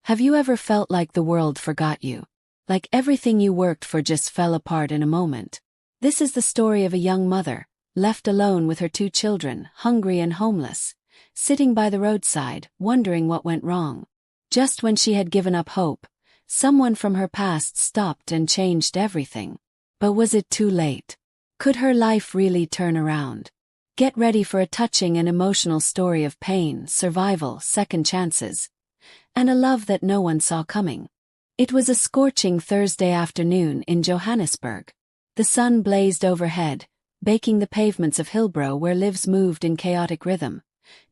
Have you ever felt like the world forgot you? Like everything you worked for just fell apart in a moment? This is the story of a young mother, left alone with her 2 children, hungry and homeless, sitting by the roadside, wondering what went wrong. Just when she had given up hope, someone from her past stopped and changed everything. But was it too late? Could her life really turn around? Get ready for a touching and emotional story of pain, survival, second chances, and a love that no one saw coming. It was a scorching Thursday afternoon in Johannesburg. The sun blazed overhead, baking the pavements of Hillbrow where lives moved in chaotic rhythm.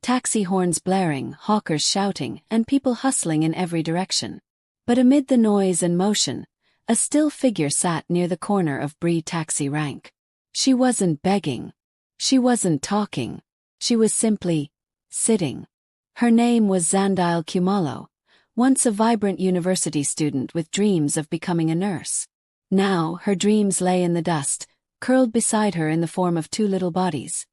Taxi horns blaring, hawkers shouting, and people hustling in every direction. But amid the noise and motion, a still figure sat near the corner of Bree taxi rank. She wasn't begging. She wasn't talking. She was simply sitting. Her name was Untill Kumalo, once a vibrant university student with dreams of becoming a nurse. Now, her dreams lay in the dust, curled beside her in the form of 2 little bodies.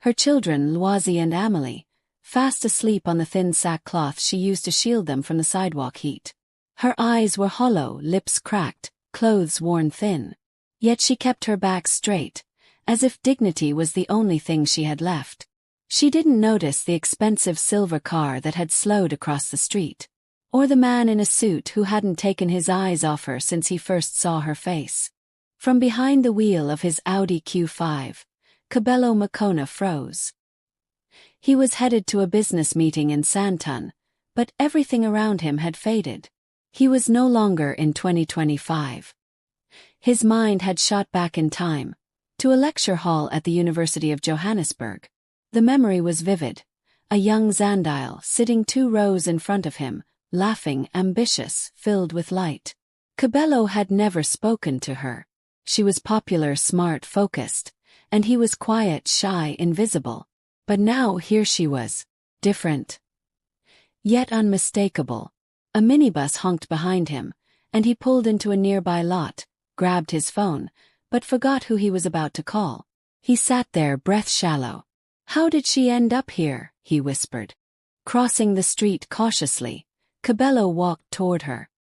Her children, Lwazi and Amelie, fast asleep on the thin sackcloth she used to shield them from the sidewalk heat. Her eyes were hollow, lips cracked, clothes worn thin. Yet she kept her back straight, as if dignity was the only thing she had left. She didn't notice the expensive silver car that had slowed across the street, or the man in a suit who hadn't taken his eyes off her since he first saw her face. From behind the wheel of his Audi Q5, Kabelo Makona froze. He was headed to a business meeting in Sandton, but everything around him had faded. He was no longer in 2025. His mind had shot back in time, to a lecture hall at the University of Johannesburg. The memory was vivid. A young Untill sitting 2 rows in front of him, laughing, ambitious, filled with light. Kabelo had never spoken to her. She was popular, smart, focused, and he was quiet, shy, invisible. But now here she was, different, yet unmistakable. A minibus honked behind him, and he pulled into a nearby lot, grabbed his phone, but forgot who he was about to call. He sat there, breath shallow. "How did she end up here?" he whispered. Crossing the street cautiously, Kabelo walked toward her.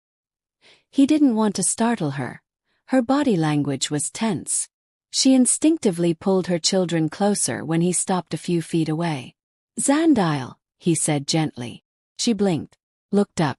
He didn't want to startle her. Her body language was tense. She instinctively pulled her children closer when he stopped a few feet away. "Untill," he said gently. She blinked, looked up.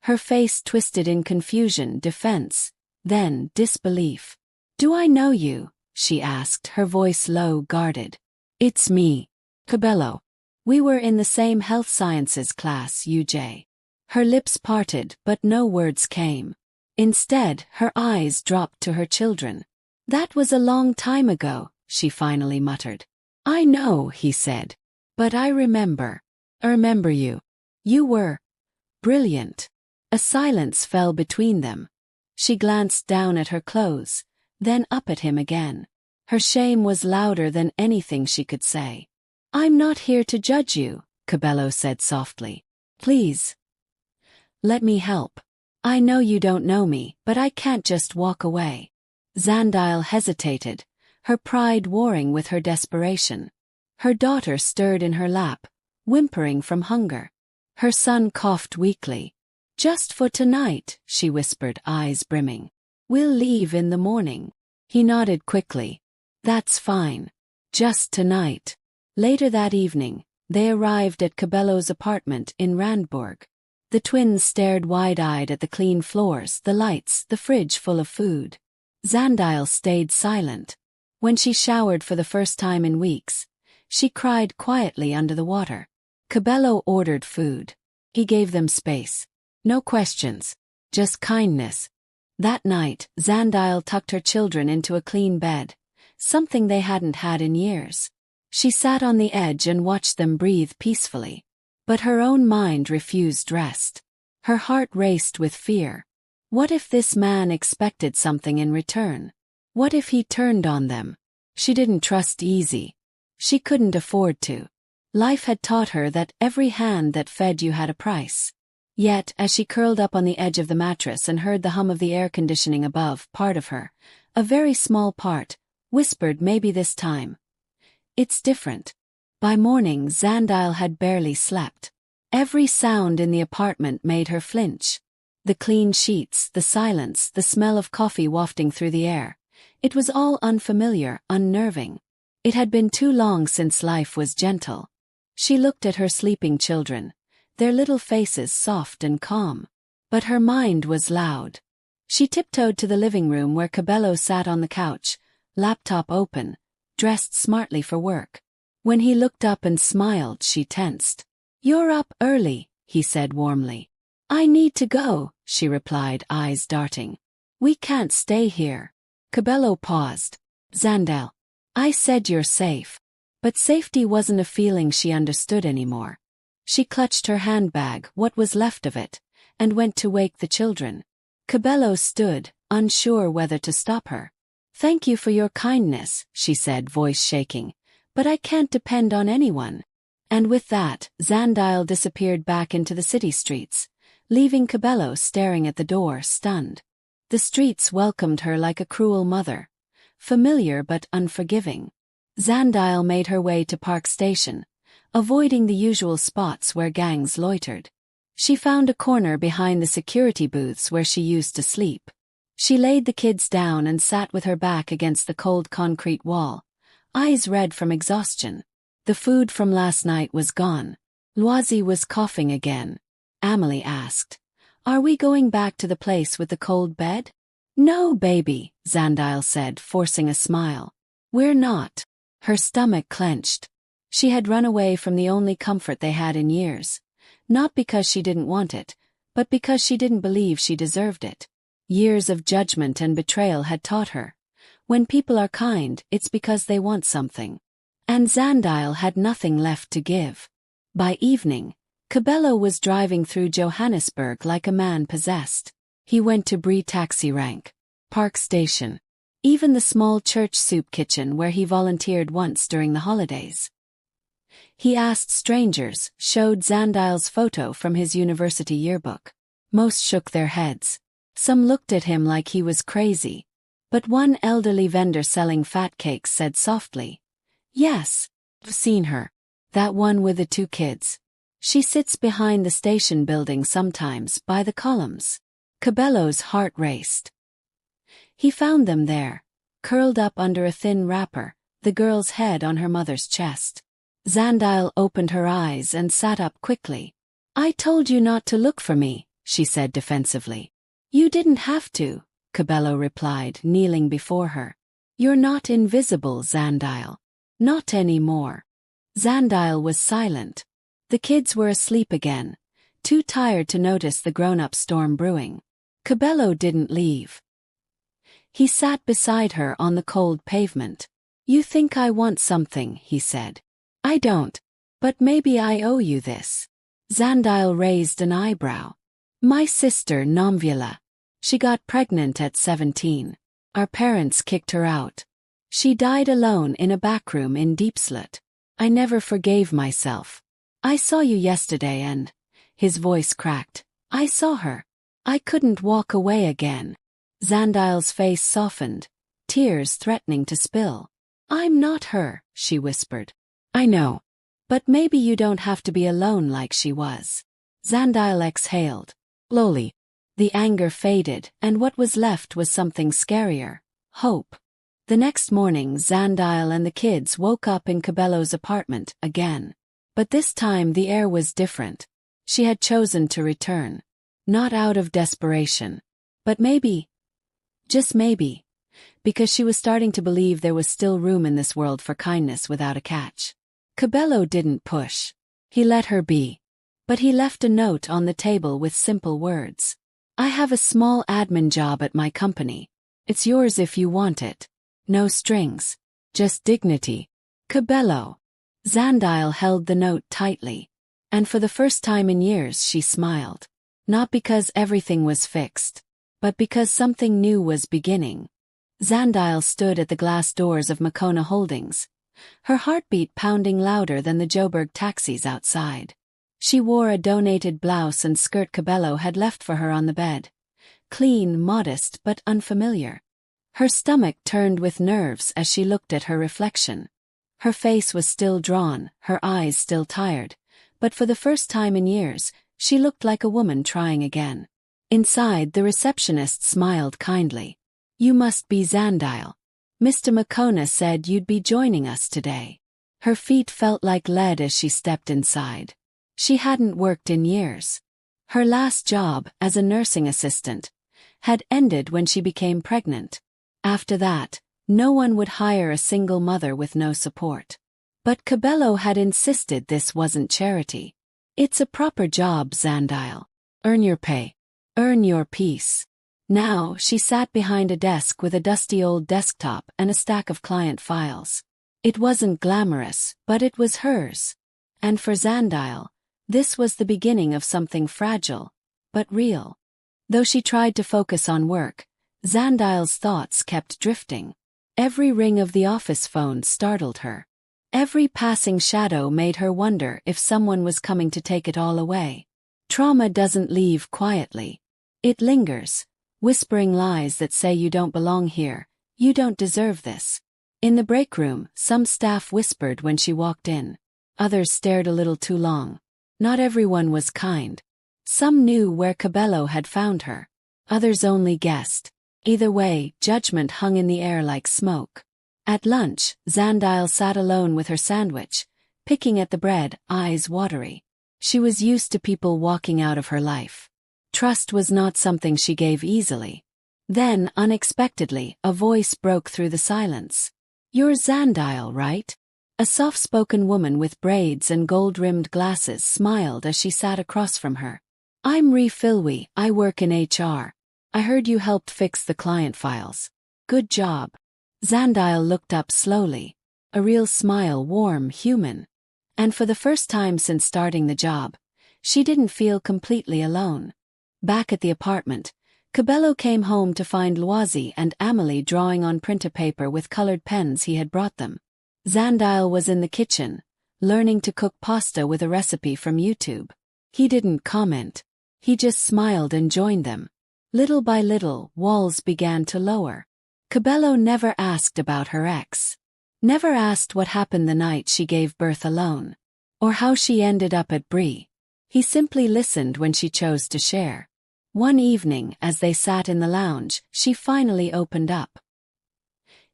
Her face twisted in confusion, defense, then disbelief. "Do I know you?" she asked, her voice low, guarded. "It's me, Kabelo. We were in the same health sciences class, UJ." Her lips parted, but no words came. Instead, her eyes dropped to her children. "That was a long time ago," she finally muttered. "I know," he said. "But I remember. I remember you. You were brilliant." A silence fell between them. She glanced down at her clothes, then up at him again. Her shame was louder than anything she could say. "I'm not here to judge you," Kabelo said softly. "Please, let me help. I know you don't know me, but I can't just walk away." Untill hesitated, her pride warring with her desperation. Her daughter stirred in her lap, whimpering from hunger. Her son coughed weakly. "Just for tonight," she whispered, eyes brimming. "We'll leave in the morning." He nodded quickly. "That's fine. Just tonight." Later that evening, they arrived at Kabelo's apartment in Randburg. The twins stared wide-eyed at the clean floors, the lights, the fridge full of food. Untill stayed silent. When she showered for the first time in weeks, she cried quietly under the water. Kabelo ordered food. He gave them space. No questions, just kindness. That night, Untill tucked her children into a clean bed, something they hadn't had in years. She sat on the edge and watched them breathe peacefully. But her own mind refused rest. Her heart raced with fear. What if this man expected something in return? What if he turned on them? She didn't trust easy. She couldn't afford to. Life had taught her that every hand that fed you had a price. Yet, as she curled up on the edge of the mattress and heard the hum of the air conditioning above, part of her, a very small part, whispered maybe this time. It's different. By morning, Untill had barely slept. Every sound in the apartment made her flinch. The clean sheets, the silence, the smell of coffee wafting through the air. It was all unfamiliar, unnerving. It had been too long since life was gentle. She looked at her sleeping children, their little faces soft and calm. But her mind was loud. She tiptoed to the living room where Cabello sat on the couch, laptop open, dressed smartly for work. When he looked up and smiled, she tensed. "You're up early," he said warmly. "I need to go," she replied, eyes darting. "We can't stay here." Cabello paused. "Zandal, I said you're safe." But safety wasn't a feeling she understood anymore. She clutched her handbag, what was left of it, and went to wake the children. Cabello stood, unsure whether to stop her. "Thank you for your kindness," she said, voice shaking, "but I can't depend on anyone." And with that, Zandile disappeared back into the city streets, leaving Cabello staring at the door, stunned. The streets welcomed her like a cruel mother, familiar but unforgiving. Zandile made her way to Park Station, avoiding the usual spots where gangs loitered. She found a corner behind the security booths where she used to sleep. She laid the kids down and sat with her back against the cold concrete wall, eyes red from exhaustion. The food from last night was gone. Loisy was coughing again. Amelie asked, "Are we going back to the place with the cold bed?" "No, baby," Zandile said, forcing a smile. "We're not." Her stomach clenched. She had run away from the only comfort they had in years, not because she didn't want it, but because she didn't believe she deserved it. Years of judgment and betrayal had taught her, when people are kind, it's because they want something. And Zandile had nothing left to give. By evening, Cabello was driving through Johannesburg like a man possessed. He went to Bree Taxi Rank, Park Station, even the small church soup kitchen where he volunteered once during the holidays. He asked strangers, showed Zandile's photo from his university yearbook. Most shook their heads. Some looked at him like he was crazy. But one elderly vendor selling fat cakes said softly, "Yes, I've seen her. That one with the 2 kids. She sits behind the station building sometimes, by the columns." Cabello's heart raced. He found them there, curled up under a thin wrapper, the girl's head on her mother's chest. Zandile opened her eyes and sat up quickly. "I told you not to look for me," she said defensively. "You didn't have to," Cabello replied, kneeling before her. "You're not invisible, Zandile. Not anymore." Zandile was silent. The kids were asleep again, too tired to notice the grown-up storm brewing. Cabello didn't leave. He sat beside her on the cold pavement. "You think I want something," he said. "I don't. But maybe I owe you this." Zandile raised an eyebrow. "My sister Nomvula. She got pregnant at 17. Our parents kicked her out. She died alone in a backroom in Diepsloot. I never forgave myself. I saw you yesterday and..." His voice cracked. "I saw her. I couldn't walk away again." Zandile's face softened, tears threatening to spill. "I'm not her," she whispered. "I know. But maybe you don't have to be alone like she was." Zandile exhaled. Slowly. The anger faded, and what was left was something scarier. Hope. The next morning, Zandile and the kids woke up in Cabello's apartment again. But this time the air was different. She had chosen to return. Not out of desperation. But maybe, just maybe, because she was starting to believe there was still room in this world for kindness without a catch. Cabello didn't push. He let her be. But he left a note on the table with simple words. "I have a small admin job at my company. It's yours if you want it. No strings. Just dignity. Cabello." Zandile held the note tightly. And for the first time in years she smiled. Not because everything was fixed, but because something new was beginning. Zandile stood at the glass doors of Makona Holdings, her heartbeat pounding louder than the Joburg taxis outside. She wore a donated blouse and skirt Cabello had left for her on the bed. Clean, modest, but unfamiliar. Her stomach turned with nerves as she looked at her reflection. Her face was still drawn, her eyes still tired, but for the first time in years, she looked like a woman trying again. Inside, the receptionist smiled kindly. "You must be Xandile. Mr. McCona said you'd be joining us today." Her feet felt like lead as she stepped inside. She hadn't worked in years. Her last job, as a nursing assistant, had ended when she became pregnant. After that, no one would hire a single mother with no support. But Cabello had insisted this wasn't charity. "It's a proper job, Xandile. Earn your pay. Earn your peace." Now, she sat behind a desk with a dusty old desktop and a stack of client files. It wasn't glamorous, but it was hers. And for Xandile, this was the beginning of something fragile, but real. Though she tried to focus on work, Xandile's thoughts kept drifting. Every ring of the office phone startled her. Every passing shadow made her wonder if someone was coming to take it all away. Trauma doesn't leave quietly. It lingers, whispering lies that say you don't belong here, you don't deserve this. In the break room, some staff whispered when she walked in. Others stared a little too long. Not everyone was kind. Some knew where Cabello had found her. Others only guessed. Either way, judgment hung in the air like smoke. At lunch, Xandile sat alone with her sandwich, picking at the bread, eyes watery. She was used to people walking out of her life. Trust was not something she gave easily. Then, unexpectedly, a voice broke through the silence. "You're Xandile, right?" A soft-spoken woman with braids and gold-rimmed glasses smiled as she sat across from her. "I'm Ree Filwe, I work in HR. I heard you helped fix the client files. Good job." Xandile looked up slowly. A real smile, warm, human. And for the first time since starting the job, she didn't feel completely alone. Back at the apartment, Cabello came home to find Loisy and Amelie drawing on printer paper with colored pens he had brought them. Xandile was in the kitchen, learning to cook pasta with a recipe from YouTube. He didn't comment. He just smiled and joined them. Little by little, walls began to lower. Cabello never asked about her ex. Never asked what happened the night she gave birth alone. Or how she ended up at Brie. He simply listened when she chose to share. One evening, as they sat in the lounge, she finally opened up.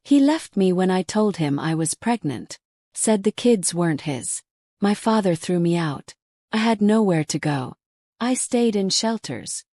"He left me when I told him I was pregnant. Said the kids weren't his. My father threw me out. I had nowhere to go. I stayed in shelters.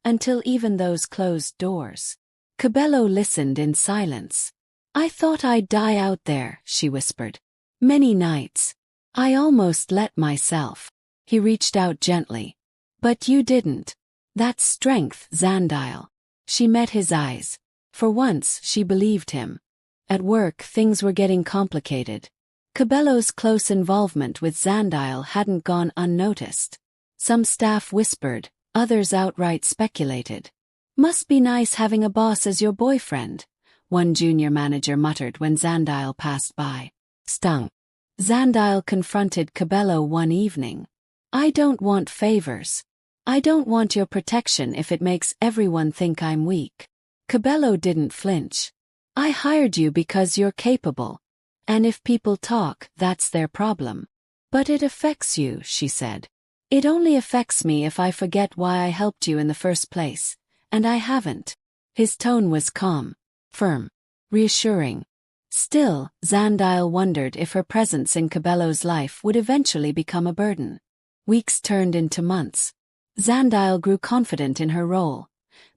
Until even those closed doors." Cabello listened in silence. "I thought I'd die out there," she whispered. "Many nights. I almost let myself." He reached out gently. "But you didn't. That's strength, Xandile." She met his eyes. For once, she believed him. At work, things were getting complicated. Cabello's close involvement with Xandile hadn't gone unnoticed. Some staff whispered, others outright speculated. "Must be nice having a boss as your boyfriend," one junior manager muttered when Xandile passed by. Stung. Xandile confronted Cabello one evening. "I don't want favors. I don't want your protection if it makes everyone think I'm weak." Cabello didn't flinch. "I hired you because you're capable. And if people talk, that's their problem." "But it affects you," she said. "It only affects me if I forget why I helped you in the first place, and I haven't." His tone was calm, firm, reassuring. Still, Xandile wondered if her presence in Cabello's life would eventually become a burden. Weeks turned into months. Xandile grew confident in her role,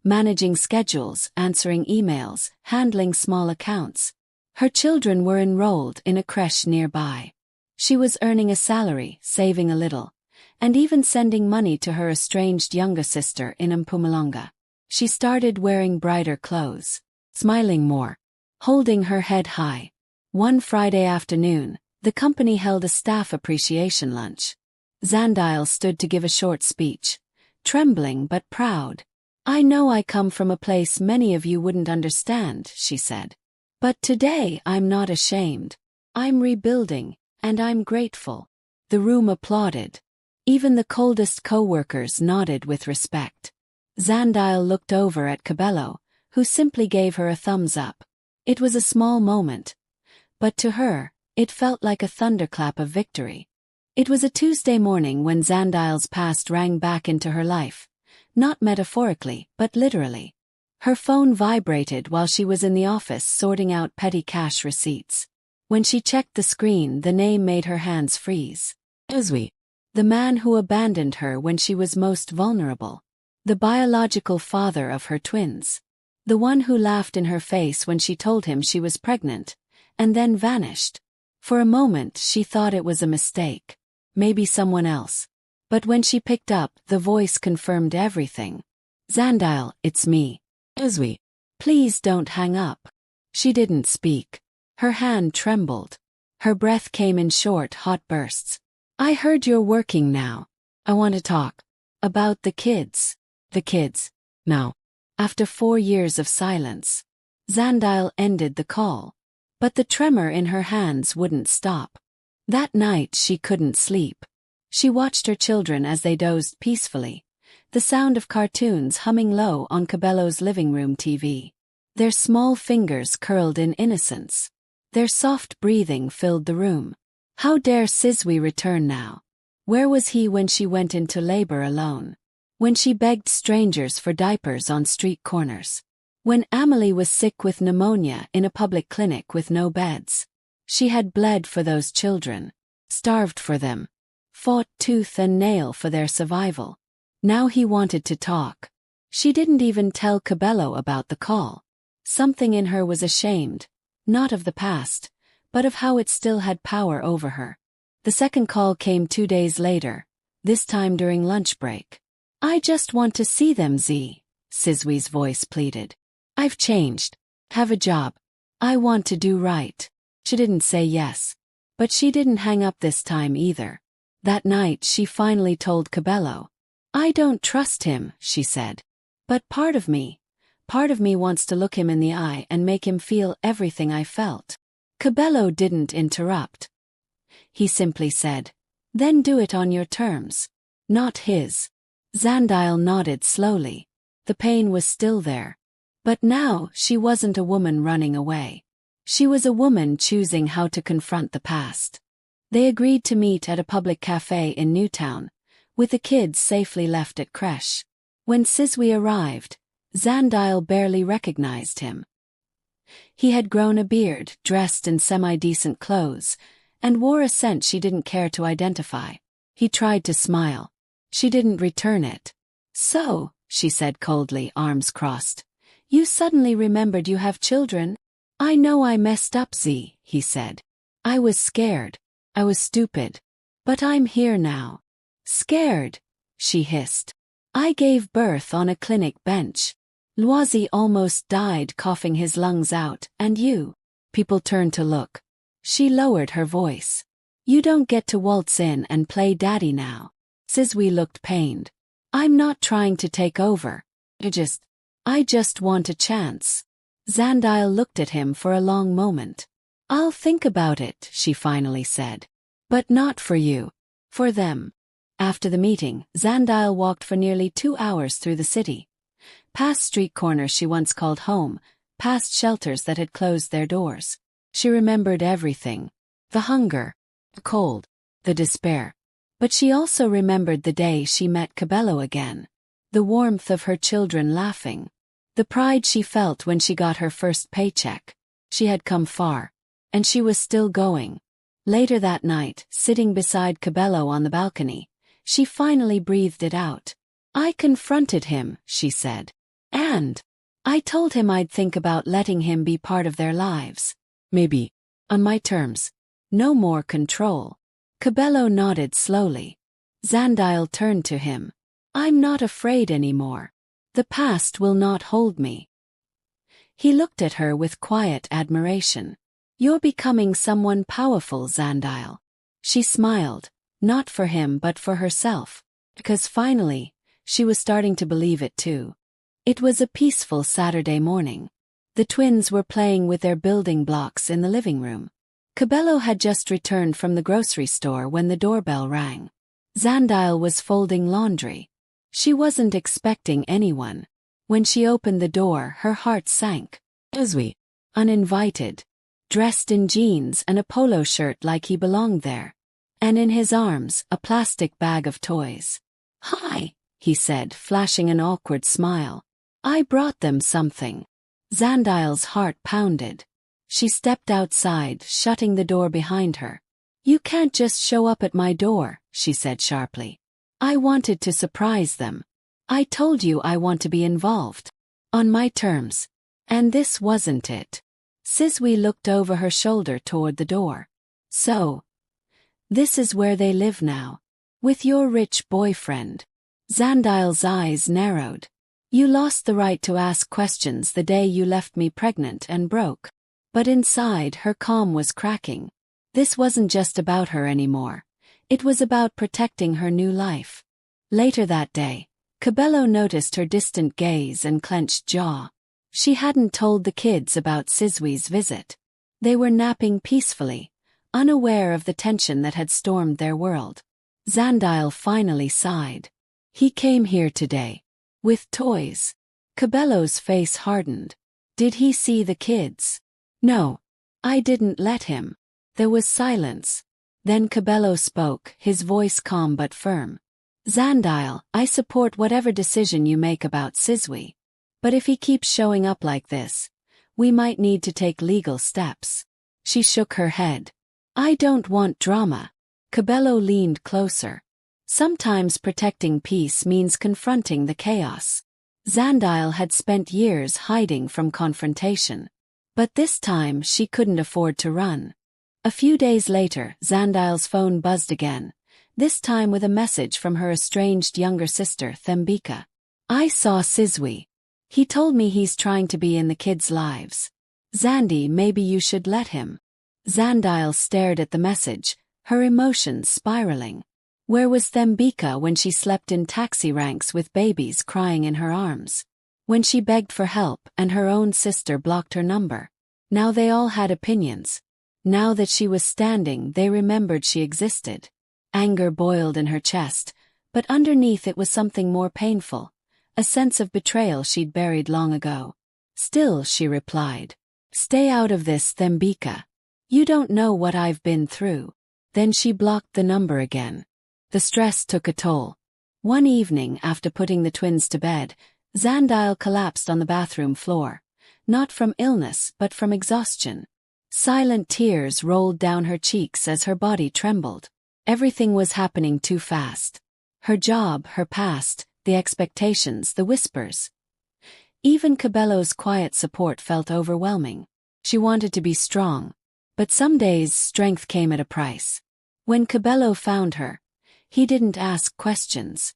managing schedules, answering emails, handling small accounts. Her children were enrolled in a creche nearby. She was earning a salary, saving a little, and even sending money to her estranged younger sister in Mpumalanga. She started wearing brighter clothes, smiling more, holding her head high. One Friday afternoon, the company held a staff appreciation lunch. Xandile stood to give a short speech, trembling but proud. "I know I come from a place many of you wouldn't understand," she said. "But today I'm not ashamed. I'm rebuilding, and I'm grateful." The room applauded. Even the coldest co-workers nodded with respect. Xandile looked over at Cabello, who simply gave her a thumbs up. It was a small moment, but to her, it felt like a thunderclap of victory. It was a Tuesday morning when Zandile's past rang back into her life. Not metaphorically, but literally. Her phone vibrated while she was in the office sorting out petty cash receipts. When she checked the screen, the name made her hands freeze. Uzwi. The man who abandoned her when she was most vulnerable. The biological father of her twins. The one who laughed in her face when she told him she was pregnant, and then vanished. For a moment she thought it was a mistake. Maybe someone else. But when she picked up, the voice confirmed everything. Zandile, it's me. Uzwi. Please don't hang up. She didn't speak. Her hand trembled. Her breath came in short, hot bursts. I heard you're working now. I want to talk. About the kids. The kids. Now. After 4 years of silence. Zandile ended the call. But the tremor in her hands wouldn't stop. That night she couldn't sleep. She watched her children as they dozed peacefully, the sound of cartoons humming low on Cabello's living room TV. Their small fingers curled in innocence. Their soft breathing filled the room. How dare Sizwe return now? Where was he when she went into labor alone? When she begged strangers for diapers on street corners? When Amelie was sick with pneumonia in a public clinic with no beds? She had bled for those children, starved for them, fought tooth and nail for their survival. Now he wanted to talk. She didn't even tell Cabello about the call. Something in her was ashamed, not of the past, but of how it still had power over her. The second call came 2 days later, this time during lunch break. I just want to see them, Z, Sizwe's voice pleaded. I've changed. Have a job. I want to do right. She didn't say yes. But she didn't hang up this time either. That night she finally told Cabello. I don't trust him, she said. But part of me wants to look him in the eye and make him feel everything I felt. Cabello didn't interrupt. He simply said, then do it on your terms. Not his. Zandile nodded slowly. The pain was still there. But now she wasn't a woman running away. She was a woman choosing how to confront the past. They agreed to meet at a public cafe in Newtown, with the kids safely left at creche. When Sizwe arrived, Zandile barely recognized him. He had grown a beard, dressed in semi-decent clothes, and wore a scent she didn't care to identify. He tried to smile. She didn't return it. So, she said coldly, arms crossed, you suddenly remembered you have children? I know I messed up, Z, he said. I was scared. I was stupid. But I'm here now. Scared? She hissed. I gave birth on a clinic bench. Loisy almost died coughing his lungs out, and you? People turned to look. She lowered her voice. You don't get to waltz in and play daddy now. Sizwe looked pained. I'm not trying to take over. I just want a chance. Zandile looked at him for a long moment. I'll think about it, she finally said. But not for you. For them. After the meeting, Zandile walked for nearly 2 hours through the city. Past street corners she once called home, past shelters that had closed their doors. She remembered everything. The hunger, the cold, the despair. But she also remembered the day she met Cabello again. The warmth of her children laughing. The pride she felt when she got her first paycheck. She had come far. And she was still going. Later that night, sitting beside Cabello on the balcony, she finally breathed it out. I confronted him, she said. And I told him I'd think about letting him be part of their lives. Maybe. On my terms. No more control. Cabello nodded slowly. Zandile turned to him. I'm not afraid anymore. The past will not hold me. He looked at her with quiet admiration. You're becoming someone powerful, Zandile. She smiled, not for him but for herself, because finally, she was starting to believe it too. It was a peaceful Saturday morning. The twins were playing with their building blocks in the living room. Cabello had just returned from the grocery store when the doorbell rang. Zandile was folding laundry. She wasn't expecting anyone. When she opened the door, her heart sank. Uzwi, uninvited, dressed in jeans and a polo shirt like he belonged there. and in his arms, a plastic bag of toys. "Hi," he said, flashing an awkward smile. "I brought them something." Zandile's heart pounded. She stepped outside, shutting the door behind her. "You can't just show up at my door," she said sharply. "I wanted to surprise them. I told you I want to be involved. On my terms. And this wasn't it." Sizwe looked over her shoulder toward the door. "So, this is where they live now. With your rich boyfriend." Zandile's eyes narrowed. "You lost the right to ask questions the day you left me pregnant and broke." But inside, her calm was cracking. This wasn't just about her anymore. It was about protecting her new life. Later that day, Cabello noticed her distant gaze and clenched jaw. She hadn't told the kids about Sizwe's visit. They were napping peacefully, unaware of the tension that had stormed their world. Zandile finally sighed. "He came here today. With toys." Cabello's face hardened. "Did he see the kids?" "No. I didn't let him." There was silence. Then Cabello spoke, his voice calm but firm. "Zandile, I support whatever decision you make about Sizwe. But if he keeps showing up like this, we might need to take legal steps." She shook her head. "I don't want drama." Cabello leaned closer. "Sometimes protecting peace means confronting the chaos." Zandile had spent years hiding from confrontation. But this time she couldn't afford to run. A few days later, Zandile's phone buzzed again, this time with a message from her estranged younger sister, Thembika. "I saw Sizwe. He told me he's trying to be in the kids' lives. Zandi, maybe you should let him." Zandile stared at the message, her emotions spiraling. Where was Thembika when she slept in taxi ranks with babies crying in her arms? When she begged for help and her own sister blocked her number? Now they all had opinions. Now that she was standing, they remembered she existed. Anger boiled in her chest, but underneath it was something more painful, a sense of betrayal she'd buried long ago. "Still," she replied. "Stay out of this, Thembika. You don't know what I've been through." Then she blocked the number again. The stress took a toll. One evening, after putting the twins to bed, Zandile collapsed on the bathroom floor, not from illness but from exhaustion. Silent tears rolled down her cheeks as her body trembled. Everything was happening too fast. Her job, her past, the expectations, the whispers. Even Cabello's quiet support felt overwhelming. She wanted to be strong, but some days strength came at a price. When Cabello found her, he didn't ask questions.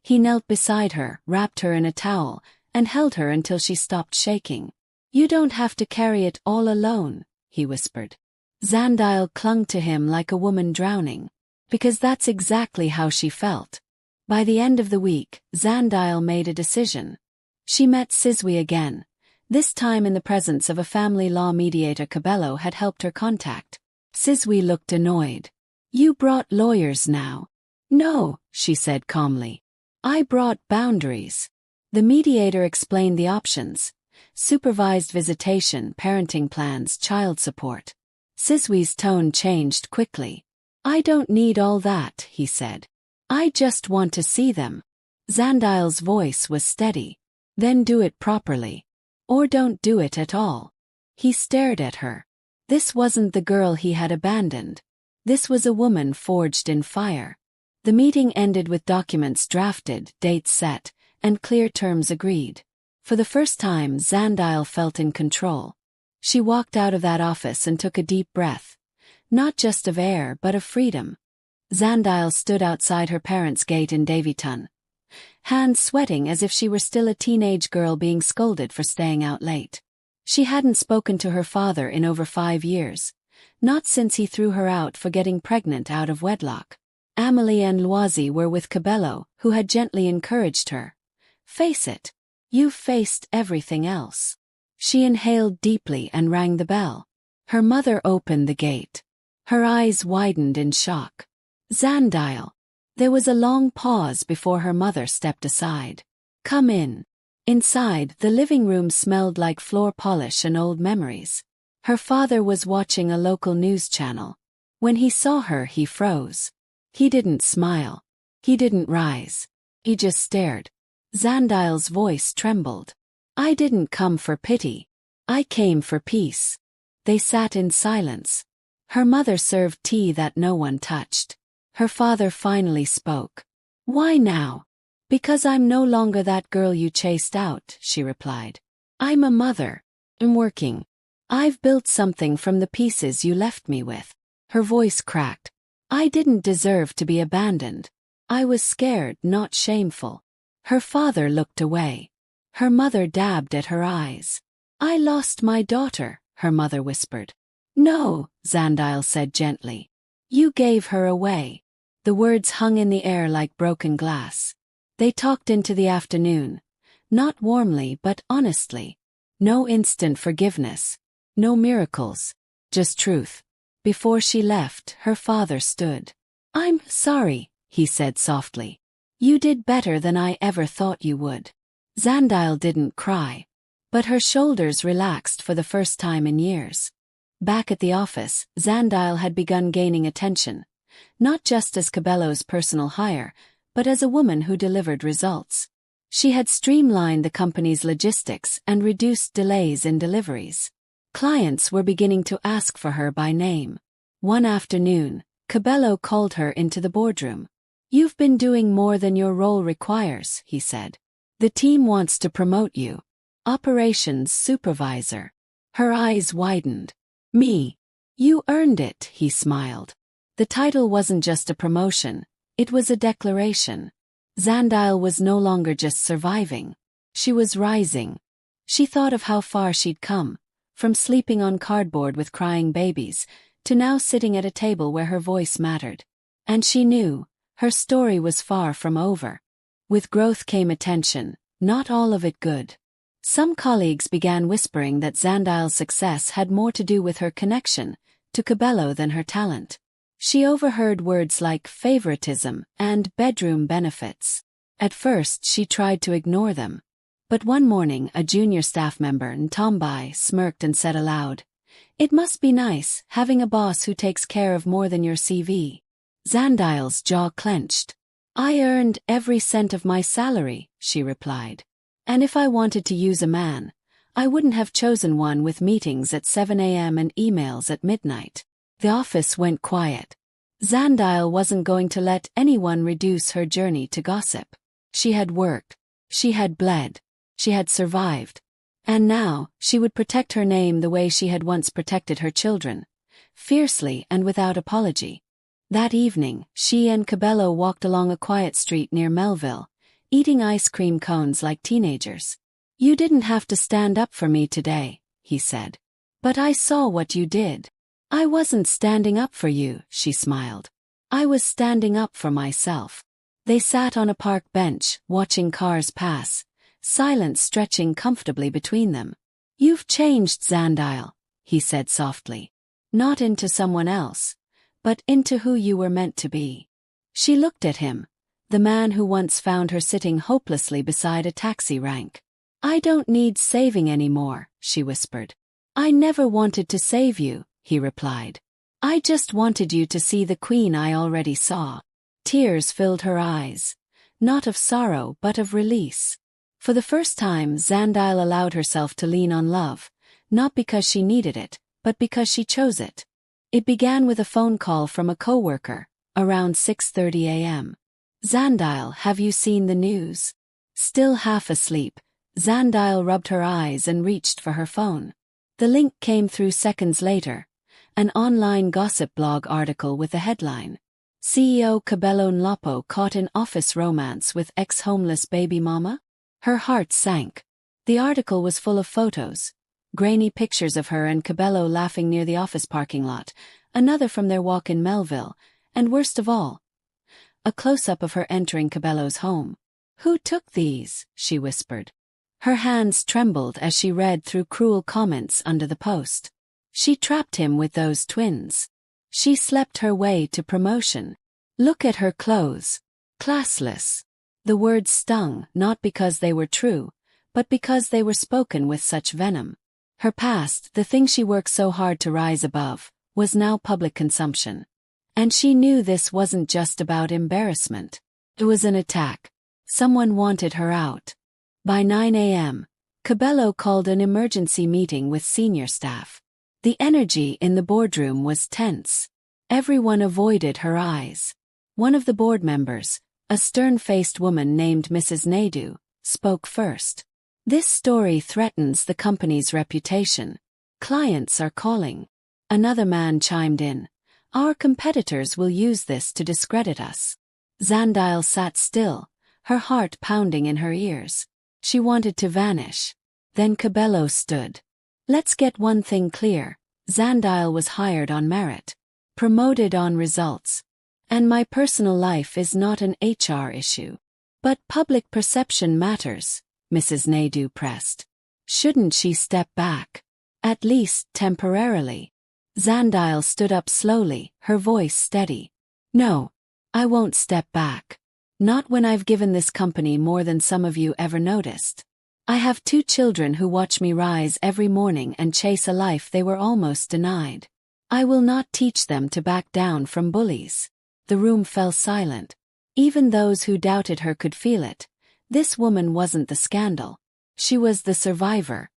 He knelt beside her, wrapped her in a towel, and held her until she stopped shaking. "You don't have to carry it all alone," he whispered. Zandile clung to him like a woman drowning, because that's exactly how she felt. By the end of the week, Zandile made a decision. She met Sizwe again, this time in the presence of a family law mediator Cabello had helped her contact. Sizwe looked annoyed. "You brought lawyers now." "No," she said calmly. "I brought boundaries." The mediator explained the options: supervised visitation, parenting plans, child support. Sizwe's tone changed quickly. "I don't need all that," he said. "I just want to see them." Zandile's voice was steady. "Then do it properly. Or don't do it at all." He stared at her. This wasn't the girl he had abandoned. This was a woman forged in fire. The meeting ended with documents drafted, dates set, and clear terms agreed. For the first time, Zandile felt in control. She walked out of that office and took a deep breath. Not just of air, but of freedom. Zandile stood outside her parents' gate in Davyton, hands sweating as if she were still a teenage girl being scolded for staying out late. She hadn't spoken to her father in over 5 years, not since he threw her out for getting pregnant out of wedlock. Amelie and Loisy were with Cabello, who had gently encouraged her. "Face it. You've faced everything else." She inhaled deeply and rang the bell. Her mother opened the gate. Her eyes widened in shock. "Zandile." There was a long pause before her mother stepped aside. "Come in." Inside, the living room smelled like floor polish and old memories. Her father was watching a local news channel. When he saw her, he froze. He didn't smile. He didn't rise. He just stared. Xandile's voice trembled. I didn't come for pity. I came for peace. They sat in silence. Her mother served tea that no one touched. Her father finally spoke. Why now? Because I'm no longer that girl you chased out, she replied. I'm a mother. I'm working. I've built something from the pieces you left me with. Her voice cracked. I didn't deserve to be abandoned. I was scared, not shameful. Her father looked away. Her mother dabbed at her eyes. I lost my daughter, her mother whispered. No, Xandile said gently. You gave her away. The words hung in the air like broken glass. They talked into the afternoon. Not warmly but honestly. No instant forgiveness. No miracles. Just truth. Before she left, her father stood. I'm sorry, he said softly. You did better than I ever thought you would. Xandile didn't cry. But her shoulders relaxed for the first time in years. Back at the office, Xandile had begun gaining attention. Not just as Cabello's personal hire, but as a woman who delivered results. She had streamlined the company's logistics and reduced delays in deliveries. Clients were beginning to ask for her by name. One afternoon, Cabello called her into the boardroom. You've been doing more than your role requires, he said. The team wants to promote you. Operations supervisor. Her eyes widened. Me. You earned it, he smiled. The title wasn't just a promotion, it was a declaration. Xandile was no longer just surviving. She was rising. She thought of how far she'd come, from sleeping on cardboard with crying babies, to now sitting at a table where her voice mattered. And she knew, her story was far from over. With growth came attention, not all of it good. Some colleagues began whispering that Xandile's success had more to do with her connection to Cabello than her talent. She overheard words like favoritism and bedroom benefits. At first she tried to ignore them. But one morning a junior staff member, Ntombai, smirked and said aloud, It must be nice having a boss who takes care of more than your CV. Xandile's jaw clenched. I earned every cent of my salary, she replied. And if I wanted to use a man, I wouldn't have chosen one with meetings at 7 a.m. and emails at midnight. The office went quiet. Xandile wasn't going to let anyone reduce her journey to gossip. She had worked. She had bled. She had survived. And now, she would protect her name the way she had once protected her children. Fiercely and without apology. That evening, she and Cabello walked along a quiet street near Melville, eating ice cream cones like teenagers. You didn't have to stand up for me today, he said. But I saw what you did. I wasn't standing up for you, she smiled. I was standing up for myself. They sat on a park bench, watching cars pass, silence stretching comfortably between them. You've changed, Xandile, he said softly. Not into someone else, but into who you were meant to be. She looked at him, the man who once found her sitting hopelessly beside a taxi rank. I don't need saving anymore, she whispered. I never wanted to save you, he replied. I just wanted you to see the queen I already saw. Tears filled her eyes, not of sorrow but of release. For the first time, Xandile allowed herself to lean on love, not because she needed it, but because she chose it. It began with a phone call from a coworker, around 6:30 a.m. Xandile, have you seen the news? Still half asleep, Xandile rubbed her eyes and reached for her phone. The link came through seconds later. An online gossip blog article with the headline, CEO Cabello Nlopo caught in office romance with ex-homeless baby mama? Her heart sank. The article was full of photos, grainy pictures of her and Cabello laughing near the office parking lot, another from their walk in Melville, and worst of all, a close-up of her entering Cabello's home. Who took these? She whispered. Her hands trembled as she read through cruel comments under the post. She trapped him with those twins. She slept her way to promotion. Look at her clothes. Classless. The words stung, not because they were true, but because they were spoken with such venom. Her past, the thing she worked so hard to rise above, was now public consumption. And she knew this wasn't just about embarrassment. It was an attack. Someone wanted her out. By 9 a.m., Cabello called an emergency meeting with senior staff. The energy in the boardroom was tense. Everyone avoided her eyes. One of the board members, a stern-faced woman named Mrs. Naidu, spoke first. "This story threatens the company's reputation. Clients are calling." Another man chimed in. "Our competitors will use this to discredit us." Zandile sat still, her heart pounding in her ears. She wanted to vanish. Then Cabello stood. "Let's get one thing clear. Zandile was hired on merit, promoted on results. And my personal life is not an HR issue. But public perception matters," Mrs. Naidu pressed. "Shouldn't she step back? At least temporarily?" Zandile stood up slowly, her voice steady. "No, I won't step back. Not when I've given this company more than some of you ever noticed. I have 2 children who watch me rise every morning and chase a life they were almost denied. I will not teach them to back down from bullies." The room fell silent. Even those who doubted her could feel it. This woman wasn't the scandal. She was the survivor.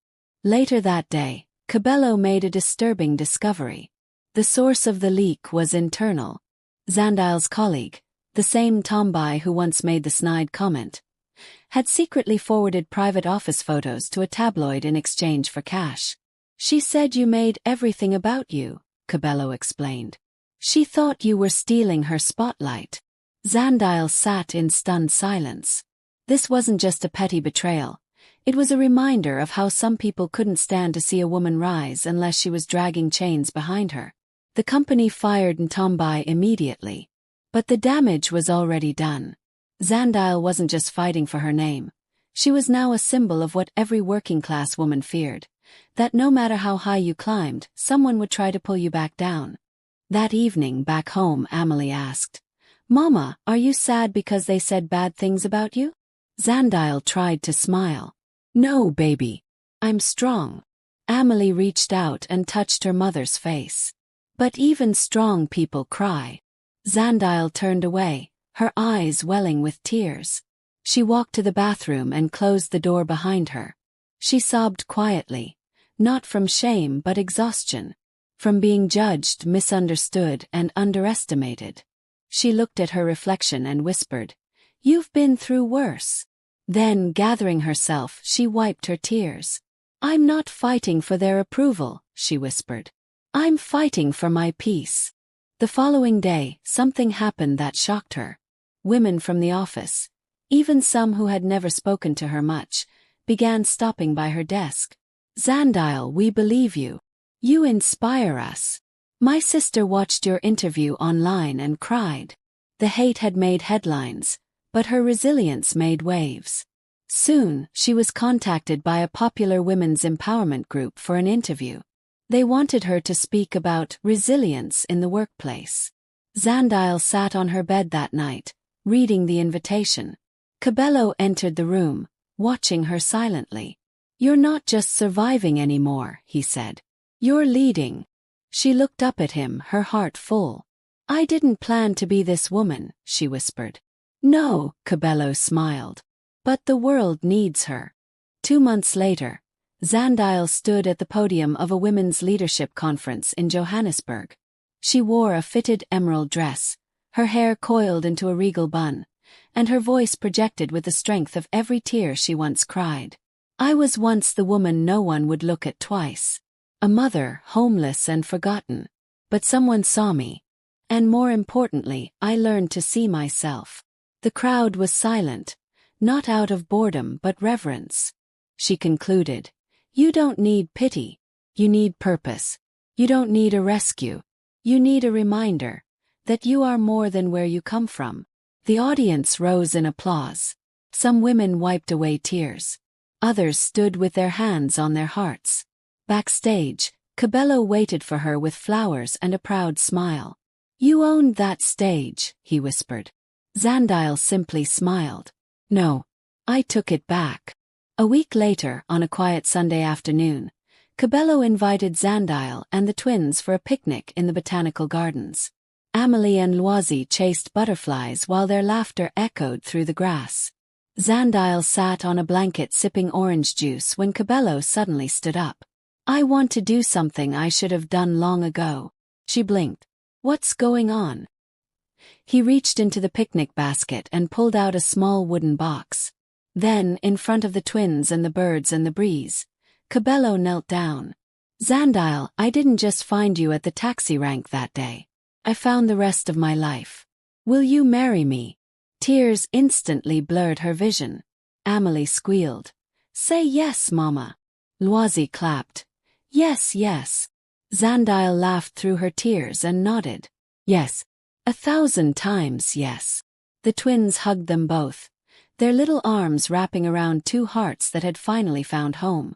Later that day, Cabello made a disturbing discovery. The source of the leak was internal. Zandile's colleague, the same tomboy who once made the snide comment, had secretly forwarded private office photos to a tabloid in exchange for cash. "She said you made everything about you," Cabello explained. "She thought you were stealing her spotlight." Zandile sat in stunned silence. This wasn't just a petty betrayal. It was a reminder of how some people couldn't stand to see a woman rise unless she was dragging chains behind her. The company fired Ntombai immediately. But the damage was already done. Zandile wasn't just fighting for her name. She was now a symbol of what every working-class woman feared, that no matter how high you climbed, someone would try to pull you back down. That evening back home, Amelie asked, "Mama, are you sad because they said bad things about you?" Zandile tried to smile. "No, baby. I'm strong." Amelie reached out and touched her mother's face. "But even strong people cry." Zandile turned away, her eyes welling with tears. She walked to the bathroom and closed the door behind her. She sobbed quietly, not from shame but exhaustion. From being judged, misunderstood, and underestimated. She looked at her reflection and whispered, "You've been through worse." Then, gathering herself, she wiped her tears. "I'm not fighting for their approval," she whispered. "I'm fighting for my peace." The following day, something happened that shocked her. Women from the office, even some who had never spoken to her much, began stopping by her desk. "Zandile, we believe you. You inspire us. My sister watched your interview online and cried." The hate had made headlines, but her resilience made waves. Soon, she was contacted by a popular women's empowerment group for an interview. They wanted her to speak about resilience in the workplace. Zandile sat on her bed that night, reading the invitation. Cabello entered the room, watching her silently. "You're not just surviving anymore," he said. "You're leading." She looked up at him, her heart full. "I didn't plan to be this woman," she whispered. "No," Cabello smiled. "But the world needs her." 2 months later, Zandile stood at the podium of a women's leadership conference in Johannesburg. She wore a fitted emerald dress, her hair coiled into a regal bun, and her voice projected with the strength of every tear she once cried. "I was once the woman no one would look at twice. A mother, homeless and forgotten. But someone saw me. And more importantly, I learned to see myself." The crowd was silent, not out of boredom but reverence. She concluded, "You don't need pity. You need purpose. You don't need a rescue. You need a reminder that you are more than where you come from." The audience rose in applause. Some women wiped away tears. Others stood with their hands on their hearts. Backstage, Cabello waited for her with flowers and a proud smile. "You owned that stage," he whispered. Zandile simply smiled. "No, I took it back." A week later, on a quiet Sunday afternoon, Cabello invited Zandile and the twins for a picnic in the botanical gardens. Amelie and Loisy chased butterflies while their laughter echoed through the grass. Zandile sat on a blanket sipping orange juice when Cabello suddenly stood up. "I want to do something I should have done long ago." She blinked. "What's going on?" He reached into the picnic basket and pulled out a small wooden box. Then, in front of the twins and the birds and the breeze, Cabello knelt down. "Zandile, I didn't just find you at the taxi rank that day. I found the rest of my life. Will you marry me?" Tears instantly blurred her vision. Amelie squealed. "Say yes, Mama." Loisy clapped. "Yes, yes." Zandile laughed through her tears and nodded. "Yes. 1,000 times yes." The twins hugged them both, their little arms wrapping around two hearts that had finally found home.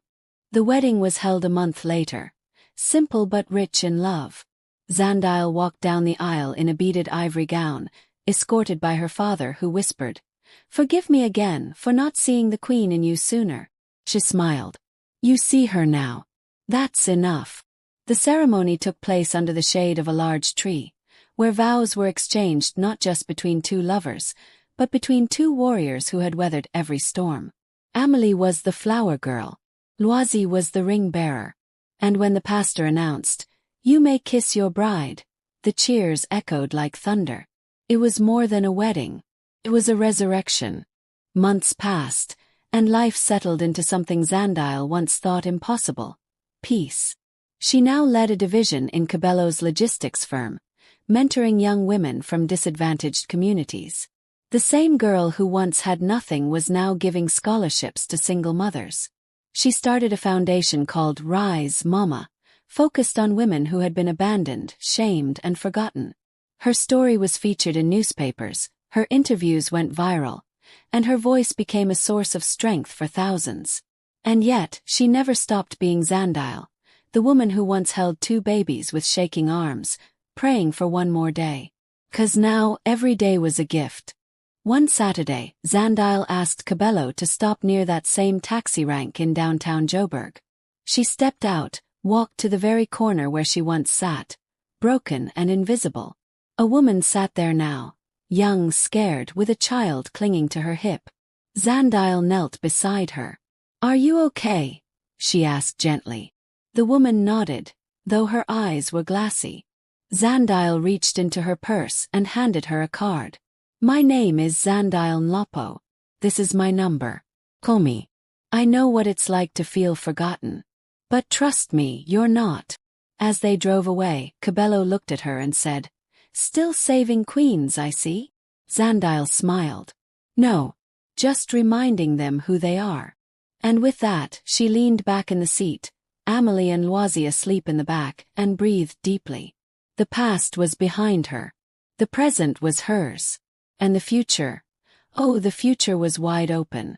The wedding was held a month later, simple but rich in love. Zandile walked down the aisle in a beaded ivory gown, escorted by her father who whispered, "Forgive me again for not seeing the queen in you sooner." She smiled. "You see her now. That's enough." The ceremony took place under the shade of a large tree, where vows were exchanged not just between two lovers, but between two warriors who had weathered every storm. Amelie was the flower girl. Loisy was the ring bearer. And when the pastor announced, "You may kiss your bride," the cheers echoed like thunder. It was more than a wedding. It was a resurrection. Months passed, and life settled into something Zandile once thought impossible: peace. She now led a division in Cabello's logistics firm, mentoring young women from disadvantaged communities. The same girl who once had nothing was now giving scholarships to single mothers. She started a foundation called Rise Mama, focused on women who had been abandoned, shamed, and forgotten. Her story was featured in newspapers, her interviews went viral, and her voice became a source of strength for thousands. And yet, she never stopped being Zandile, the woman who once held two babies with shaking arms, praying for one more day. 'Cause now, every day was a gift. One Saturday, Zandile asked Cabello to stop near that same taxi rank in downtown Joburg. She stepped out, walked to the very corner where she once sat, broken and invisible. A woman sat there now, young, scared, with a child clinging to her hip. Zandile knelt beside her. "Are you okay?" she asked gently. The woman nodded, though her eyes were glassy. Zandile reached into her purse and handed her a card. "My name is Zandile Nlopo. This is my number. Call me. I know what it's like to feel forgotten. But trust me, you're not." As they drove away, Cabello looked at her and said, "Still saving queens, I see?" Zandile smiled. "No, just reminding them who they are." And with that, she leaned back in the seat, Amelie and Loisy asleep in the back, and breathed deeply. The past was behind her. The present was hers. And the future, oh, the future was wide open.